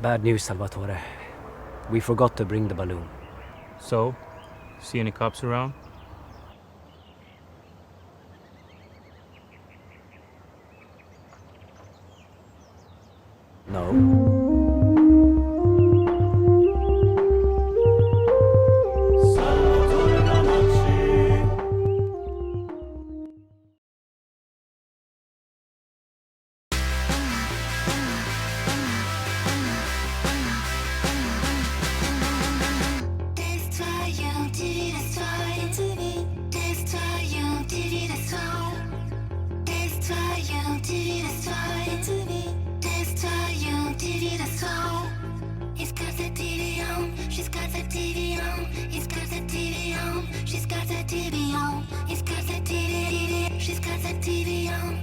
Bad news, Salvatore. We forgot to bring the balloon. So? See any cops around? No. Salvatore Ganacci. He's got the TV on, she's got the TV on, he's got the TV on, she's got the TV on, he's got the TV, she's got the TV on.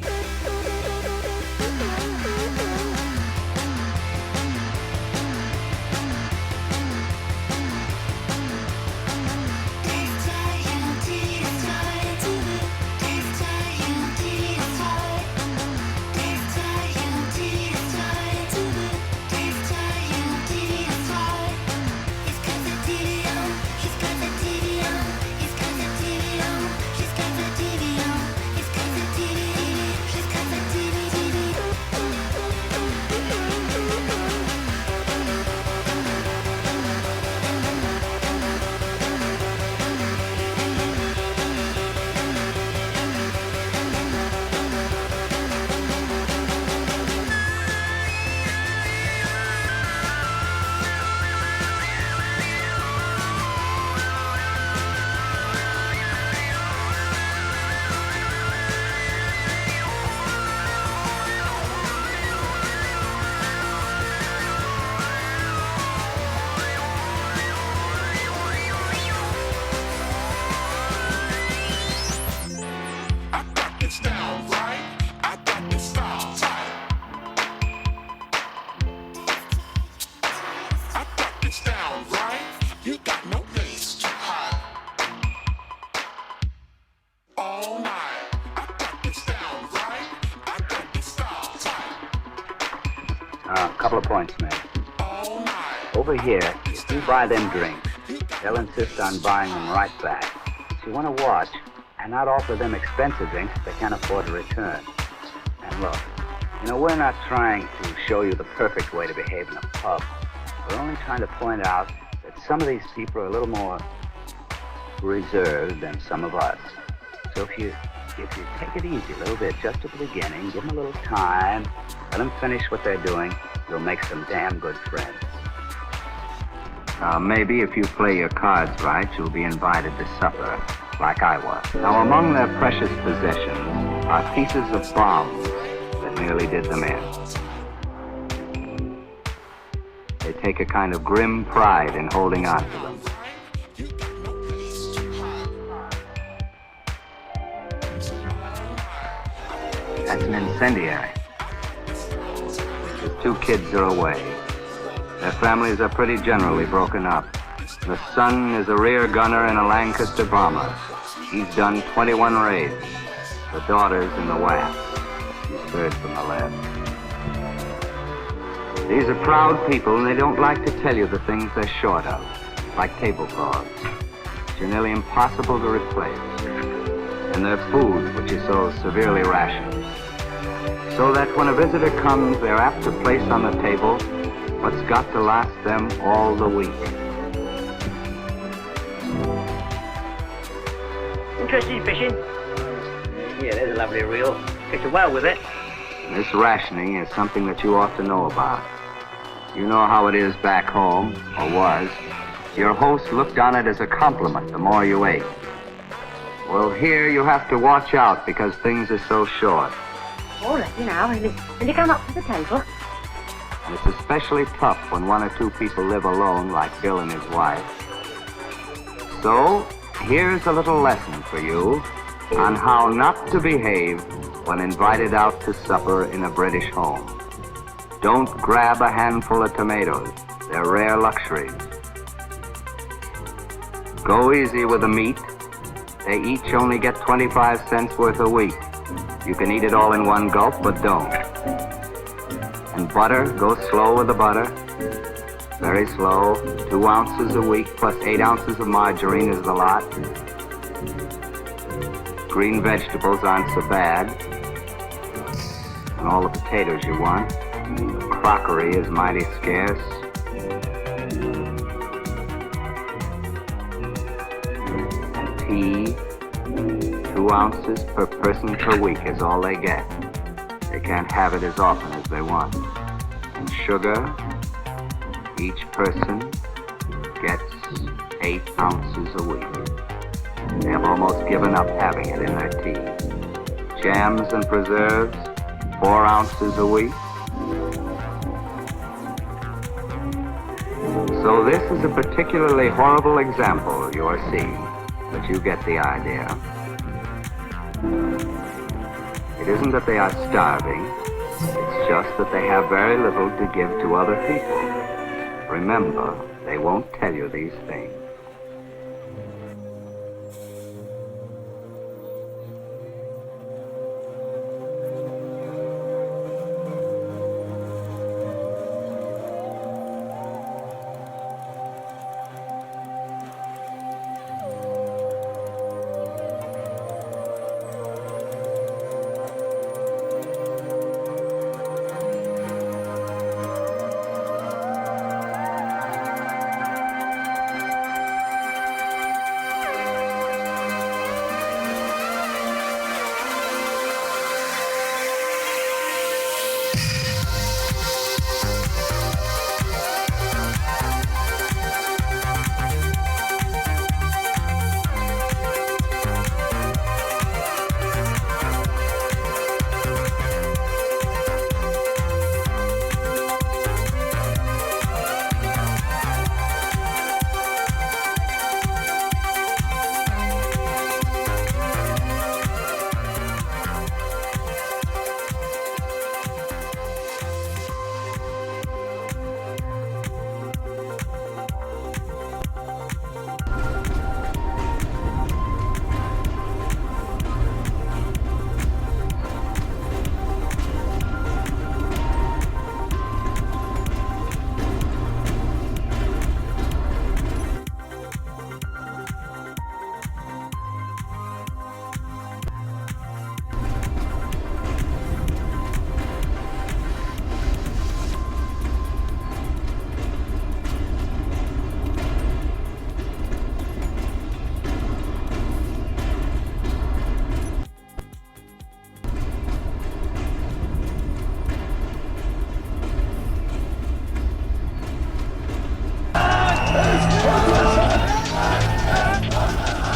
A couple of points, man. Over here, if you buy them drinks, they'll insist on buying them right back. So you want to watch and not offer them expensive drinks they can't afford to return. And look, we're not trying to show you the perfect way to behave in a pub. We're only trying to point out that some of these people are a little more reserved than some of us. So if you take it easy a little bit just at the beginning, give them a little time, let them finish what they're doing, you'll make some damn good friends. Maybe if you play your cards right, you'll be invited to supper, like I was. Now, among their precious possessions are pieces of bombs that nearly did them in. They take a kind of grim pride in holding on to them. That's an incendiary. The two kids are away. Their families are pretty generally broken up. The son is a rear gunner in a Lancaster bomber. He's done 21 raids. The daughter's in the WAF. She's third from the left. These are proud people, and they don't like to tell you the things they're short of, like tablecloths, which are nearly impossible to replace, and their food, which is so severely rationed. So that when a visitor comes, they're apt to place on the table what's got to last them all the week. Interested in fishing? Yeah, there's a lovely reel. Catch a whale with it. This rationing is something that you ought to know about. You know how it is back home, or was. Your host looked on it as a compliment the more you ate. Well, here you have to watch out because things are so short. All right, and you come up to the table. And it's especially tough when one or two people live alone like Bill and his wife. So, here's a little lesson for you on how not to behave when invited out to supper in a British home. Don't grab a handful of tomatoes. They're rare luxuries. Go easy with the meat. They each only get 25 cents worth a week. You can eat it all in one gulp, but don't. And butter, go slow with the butter. Very slow. 2 ounces a week plus 8 ounces of margarine is the lot. Green vegetables aren't so bad. And all the potatoes you want. Crockery is mighty scarce. And tea, 2 ounces per person per week is all they get. They can't have it as often as they want. And sugar, each person gets 8 ounces a week. They have almost given up having it in their tea. Jams and preserves, 4 ounces a week. So this is a particularly horrible example you're seeing, but you get the idea. It isn't that they are starving, it's just that they have very little to give to other people. Remember, they won't tell you these things.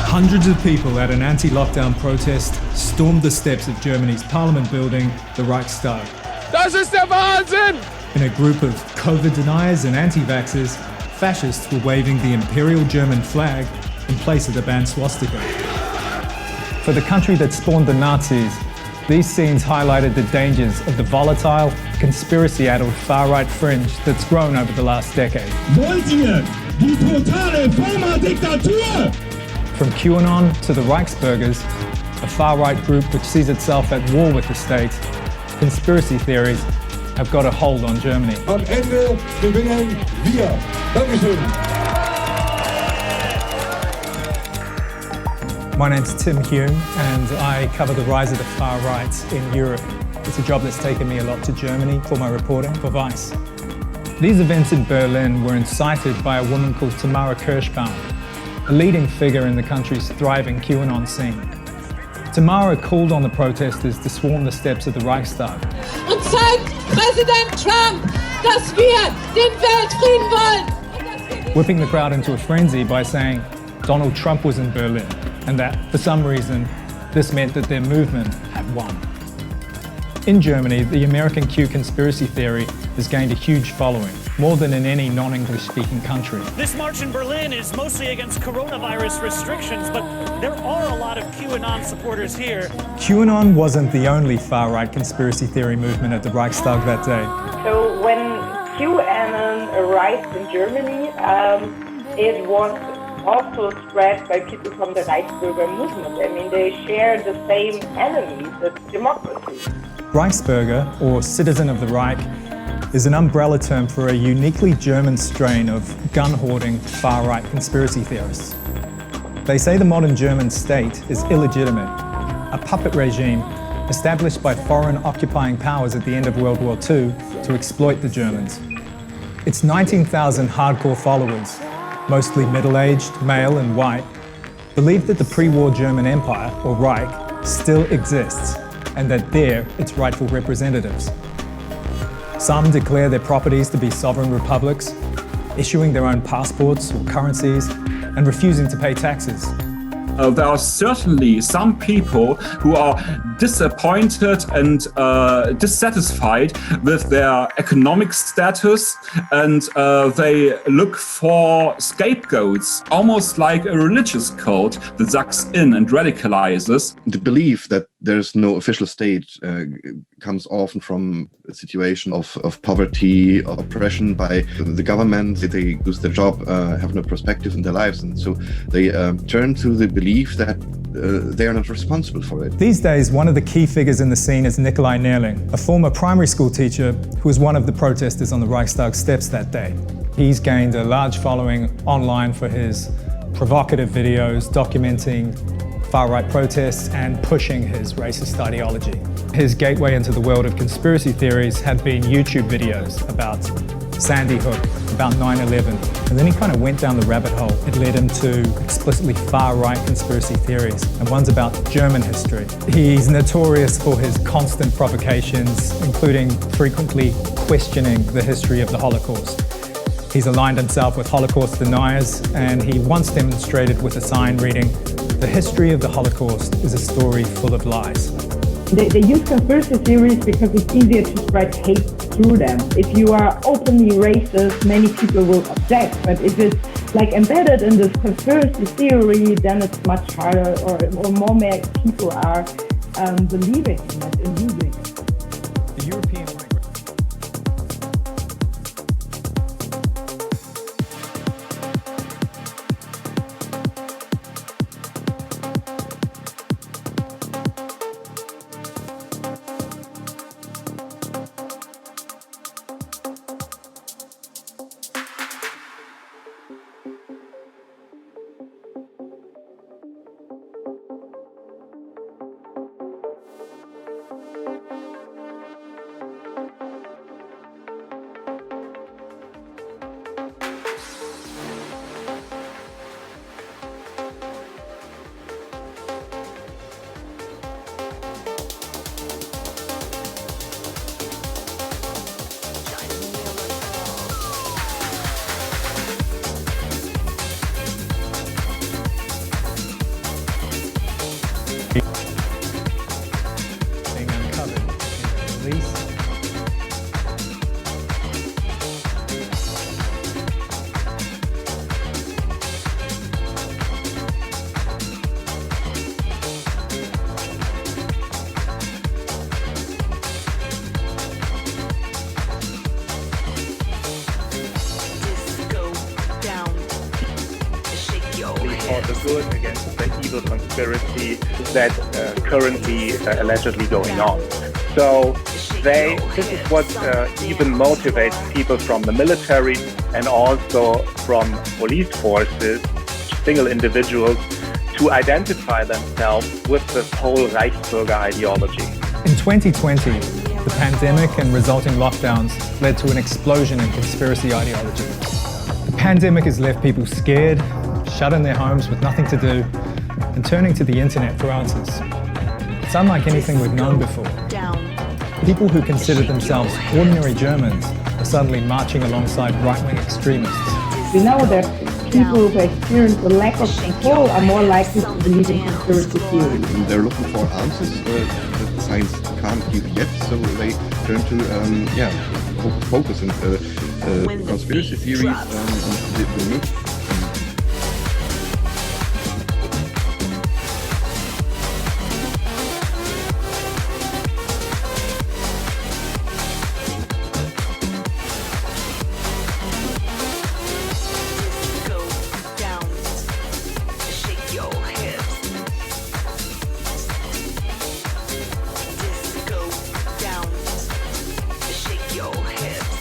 Hundreds of people at an anti-lockdown protest stormed the steps of Germany's parliament building, the Reichstag. Das ist der Wahnsinn! In a group of COVID deniers and anti-vaxxers, fascists were waving the imperial German flag in place of the banned swastika. For the country that spawned the Nazis, these scenes highlighted the dangers of the volatile, conspiracy-addled far-right fringe that's grown over the last decade. Wollt ihr die totale Firma-Diktatur? From QAnon to the Reichsbürgers, a far-right group which sees itself at war with the state, conspiracy theories have got a hold on Germany. Am Ende gewinnen wir. Dankeschön. My name's Tim Hume and I cover the rise of the far right in Europe. It's a job that's taken me a lot to Germany for my reporting for Vice. These events in Berlin were incited by a woman called Tamara Kirschbaum, a leading figure in the country's thriving QAnon scene. Tamara called on the protesters to swarm the steps of the Reichstag. Und zeigt Präsident Trump, dass wir den Weltfrieden wollen. Whipping the crowd into a frenzy by saying Donald Trump was in Berlin and that, for some reason, this meant that their movement had won. In Germany, the American Q conspiracy theory has gained a huge following, more than in any non-English speaking country. This march in Berlin is mostly against coronavirus restrictions, but there are a lot of QAnon supporters here. QAnon wasn't the only far-right conspiracy theory movement at the Reichstag that day. So when QAnon arrived in Germany, it was also spread by people from the Reichsbürger movement. I mean, they share the same enemies, the democracy. Reichsbürger, or citizen of the Reich, is an umbrella term for a uniquely German strain of gun-hoarding, far-right conspiracy theorists. They say the modern German state is illegitimate, a puppet regime established by foreign occupying powers at the end of World War II to exploit the Germans. Its 19,000 hardcore followers, mostly middle-aged, male and white, believe that the pre-war German Empire, or Reich, still exists, and that they're its rightful representatives. Some declare their properties to be sovereign republics, issuing their own passports or currencies, and refusing to pay taxes. There are certainly some people who are disappointed and dissatisfied with their economic status, and they look for scapegoats, almost like a religious cult that sucks in and radicalizes. The belief that there's no official state comes often from a situation of poverty, or oppression by the government. They lose their job, have no perspective in their lives, and so they turn to the belief that they are not responsible for it. These days, one of the key figures in the scene is Nikolai Nerling, a former primary school teacher who was one of the protesters on the Reichstag steps that day. He's gained a large following online for his provocative videos documenting far-right protests and pushing his racist ideology. His gateway into the world of conspiracy theories have been YouTube videos about Sandy Hook, about 9/11, and then he kind of went down the rabbit hole. It led him to explicitly far-right conspiracy theories, and one's about German history. He's notorious for his constant provocations, including frequently questioning the history of the Holocaust. He's aligned himself with Holocaust deniers, and he once demonstrated with a sign reading, "The history of the Holocaust is a story full of lies." They use conspiracy theories because it's easier to spread hate through them. If you are openly racist, many people will object, but if it's like embedded in this conspiracy theory, then it's much harder, or more people are believing in it and using it. The European being uncovered in the release. For the good against the evil conspiracy that currently allegedly going on. So this is what even motivates people from the military and also from police forces, single individuals, to identify themselves with this whole Reichsbürger ideology. In 2020, the pandemic and resulting lockdowns led to an explosion in conspiracy ideology. The pandemic has left people scared, shut in their homes with nothing to do, and turning to the internet for answers. It's unlike anything we've known before. People who consider themselves ordinary Germans are suddenly marching alongside right-wing extremists. We know that people who experience a lack of control are more likely to believe in conspiracy theories. They're looking for answers that science can't give yet, so they turn to focus on conspiracy theories and the myths. Your hips.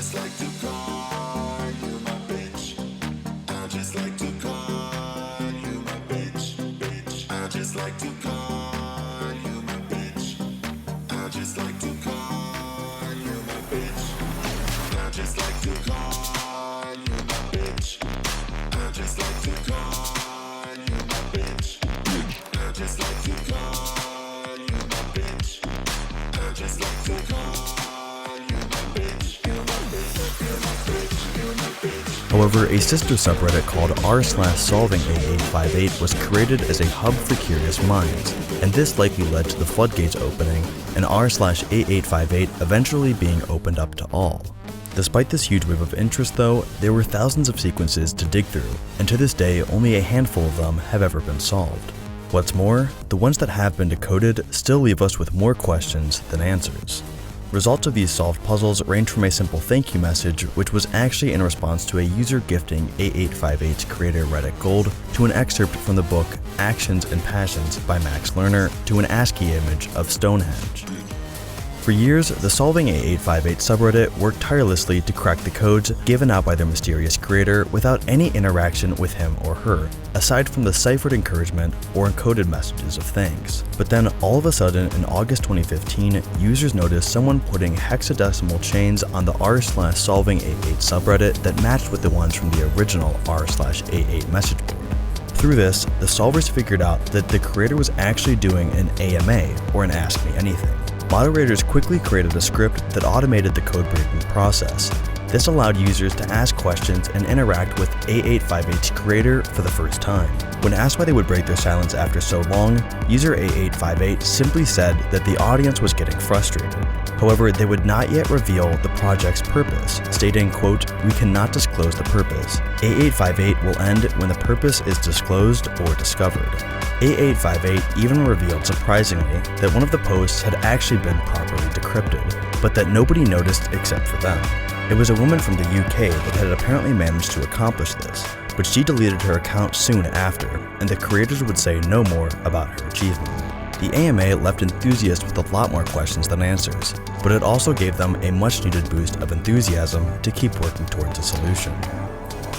just like to call you my bitch. I just like to call you my bitch, bitch. I just like to call you my bitch. I just like to call you my bitch. I just like to call you my bitch. I just like to call you my bitch. I just like to call you my bitch. I just like to call you my bitch. You're my bitch. You're my bitch. You're my bitch. However, a sister subreddit called r/solving A858 was created as a hub for curious minds, and this likely led to the floodgates opening and r/A858 eventually being opened up to all. Despite this huge wave of interest though, there were thousands of sequences to dig through, and to this day only a handful of them have ever been solved. What's more, the ones that have been decoded still leave us with more questions than answers. Results of these solved puzzles range from a simple thank you message, which was actually in response to a user gifting A858's creator Reddit Gold, to an excerpt from the book Actions and Passions by Max Lerner, to an ASCII image of Stonehenge. For years, the Solving A858 subreddit worked tirelessly to crack the codes given out by their mysterious creator without any interaction with him or her, aside from the ciphered encouragement or encoded messages of thanks. But then, all of a sudden, in August 2015, users noticed someone putting hexadecimal chains on the r/solving A8 subreddit that matched with the ones from the original r/A8 message board. Through this, the solvers figured out that the creator was actually doing an AMA, or an Ask Me Anything. Moderators quickly created a script that automated the code-breaking process. This allowed users to ask questions and interact with A858's creator for the first time. When asked why they would break their silence after so long, user A858 simply said that the audience was getting frustrated. However, they would not yet reveal the project's purpose, stating, quote, "We cannot disclose the purpose. A858 will end when the purpose is disclosed or discovered." A858 even revealed surprisingly that one of the posts had actually been properly decrypted, but that nobody noticed except for them. It was a woman from the UK that had apparently managed to accomplish this, but she deleted her account soon after, and the creators would say no more about her achievement. The AMA left enthusiasts with a lot more questions than answers, but it also gave them a much-needed boost of enthusiasm to keep working towards a solution.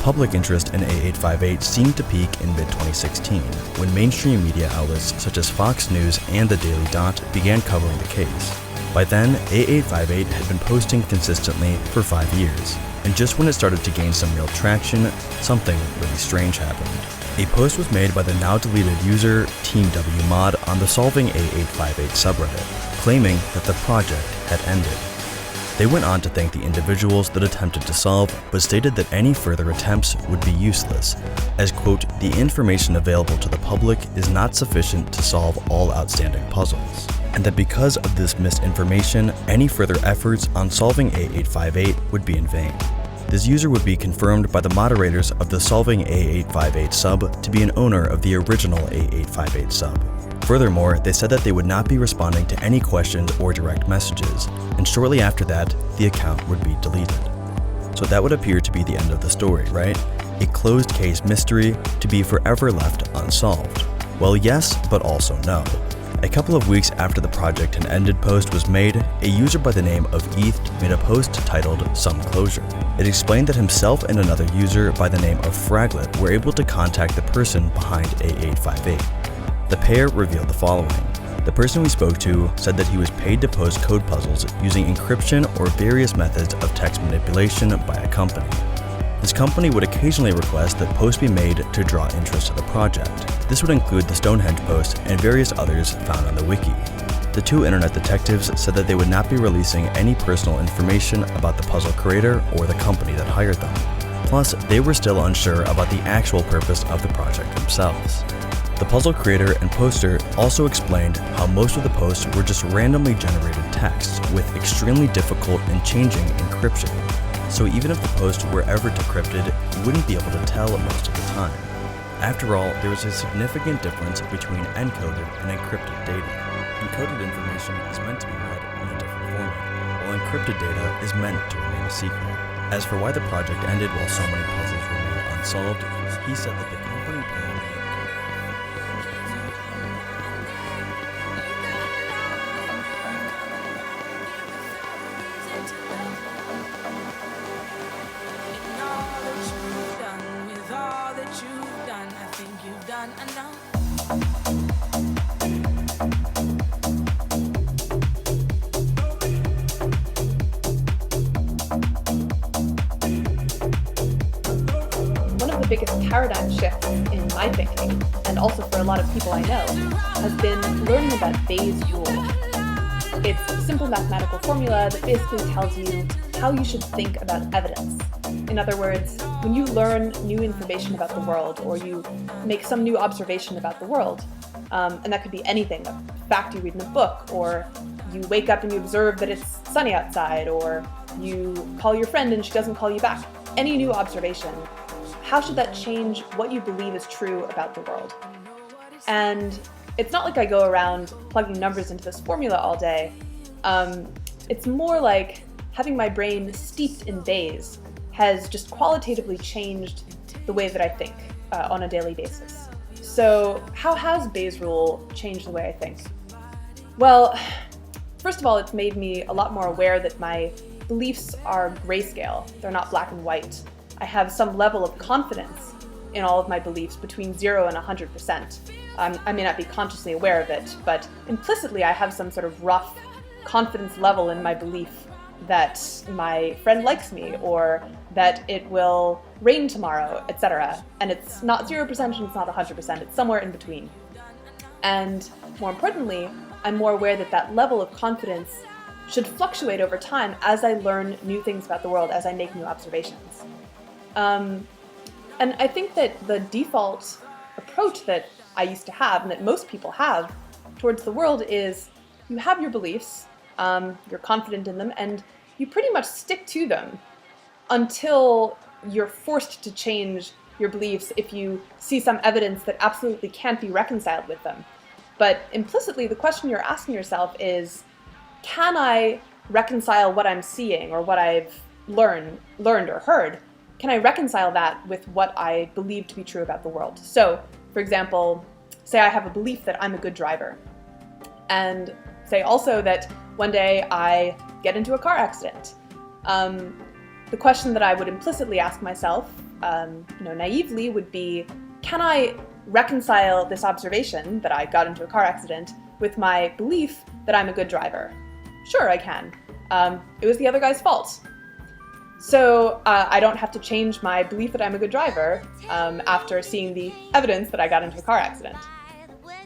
Public interest in A858 seemed to peak in mid-2016, when mainstream media outlets such as Fox News and The Daily Dot began covering the case. By then, A858 had been posting consistently for 5 years, and just when it started to gain some real traction, something really strange happened. A post was made by the now-deleted user Team WMod on the Solving A858 subreddit, claiming that the project had ended. They went on to thank the individuals that attempted to solve, but stated that any further attempts would be useless, as, quote, "the information available to the public is not sufficient to solve all outstanding puzzles," and that because of this misinformation, any further efforts on solving A858 would be in vain. This user would be confirmed by the moderators of the Solving A858 sub to be an owner of the original A858 sub. Furthermore, they said that they would not be responding to any questions or direct messages, and shortly after that, the account would be deleted. So that would appear to be the end of the story, right? A closed case mystery to be forever left unsolved. Well, yes, but also no. A couple of weeks after the project had ended post was made, a user by the name of ETH made a post titled Some Closure. It explained that himself and another user by the name of Fraglet were able to contact the person behind A858. The pair revealed the following. The person we spoke to said that he was paid to post code puzzles using encryption or various methods of text manipulation by a company. This company would occasionally request that posts be made to draw interest to the project. This would include the Stonehenge post and various others found on the wiki. The two internet detectives said that they would not be releasing any personal information about the puzzle creator or the company that hired them. Plus, they were still unsure about the actual purpose of the project themselves. The puzzle creator and poster also explained how most of the posts were just randomly generated texts with extremely difficult and changing encryption. So even if the post were ever decrypted, you wouldn't be able to tell most of the time. After all, there is a significant difference between encoded and encrypted data. Encoded information is meant to be read in a different format, while encrypted data is meant to remain a secret. As for why the project ended while so many puzzles remained unsolved, he said that the company planned the biggest paradigm shifts in my thinking, and also for a lot of people I know, has been learning about Bayes' rule. It's a simple mathematical formula that basically tells you how you should think about evidence. In other words, when you learn new information about the world, or you make some new observation about the world, and that could be anything, a fact you read in a book, or you wake up and you observe that it's sunny outside, or you call your friend and she doesn't call you back. Any new observation, how should that change what you believe is true about the world? And it's not like I go around plugging numbers into this formula all day. It's more like having my brain steeped in Bayes has just qualitatively changed the way that I think on a daily basis. So how has Bayes' rule changed the way I think? Well, first of all, it's made me a lot more aware that my beliefs are grayscale. They're not black and white. I have some level of confidence in all of my beliefs between 0 and 100%. I may not be consciously aware of it, but implicitly I have some sort of rough confidence level in my belief that my friend likes me, or that it will rain tomorrow, etc. And it's not 0% and it's not 100%, it's somewhere in between. And more importantly, I'm more aware that that level of confidence should fluctuate over time as I learn new things about the world, as I make new observations. And I think that the default approach that I used to have, and that most people have towards the world, is you have your beliefs, you're confident in them, and you pretty much stick to them until you're forced to change your beliefs if you see some evidence that absolutely can't be reconciled with them. But implicitly, the question you're asking yourself is, can I reconcile what I'm seeing or what I've learned or heard? Can I reconcile that with what I believe to be true about the world? So, for example, say I have a belief that I'm a good driver, and say also that one day I get into a car accident. The question that I would implicitly ask myself, naively, would be, can I reconcile this observation that I got into a car accident with my belief that I'm a good driver? Sure, I can. It was the other guy's fault. So I don't have to change my belief that I'm a good driver after seeing the evidence that I got into a car accident.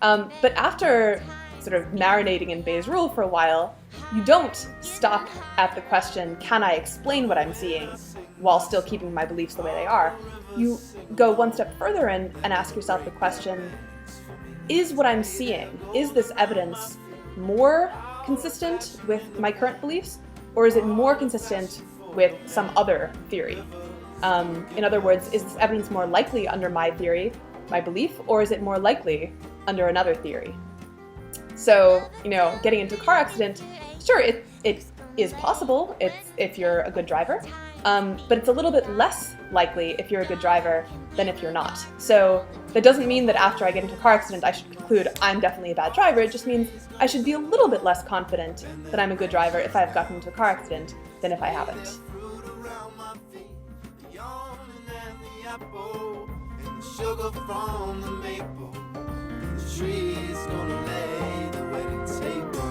But after sort of marinating in Bayes' rule for a while, you don't stop at the question, can I explain what I'm seeing, while still keeping my beliefs the way they are. You go one step further and ask yourself the question, is what I'm seeing, is this evidence more consistent with my current beliefs, or is it more consistent with some other theory? In other words, is this evidence more likely under my theory, my belief, or is it more likely under another theory? So, getting into a car accident, sure, it is possible if you're a good driver, but it's a little bit less likely if you're a good driver than if you're not. So that doesn't mean that after I get into a car accident I should conclude I'm definitely a bad driver. It just means I should be a little bit less confident that I'm a good driver if I've gotten into a car accident than if I haven't. Sugar from the maple, the tree's gonna lay the wedding table.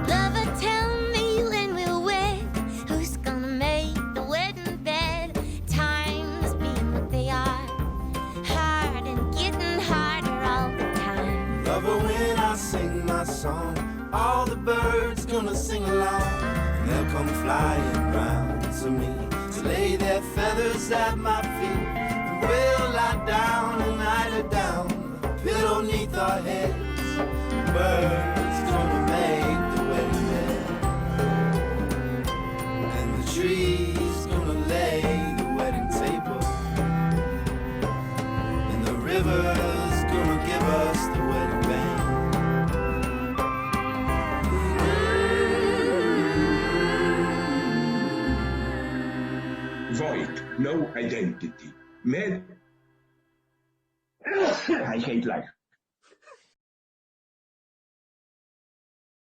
Lover, tell me when we'll wed. Who's gonna make the wedding bed? Times being what they are, hard and getting harder all the time. Lover, when I sing my song, all the birds gonna sing along. And they'll come flying round to me to lay their feathers at my feet. And we'll lie down and lie down, a pillow neath our heads. Birds gonna make the wedding bed, and the tree's gonna lay the wedding table, and the river's gonna give us the wedding band. Void, no identity. I hate life.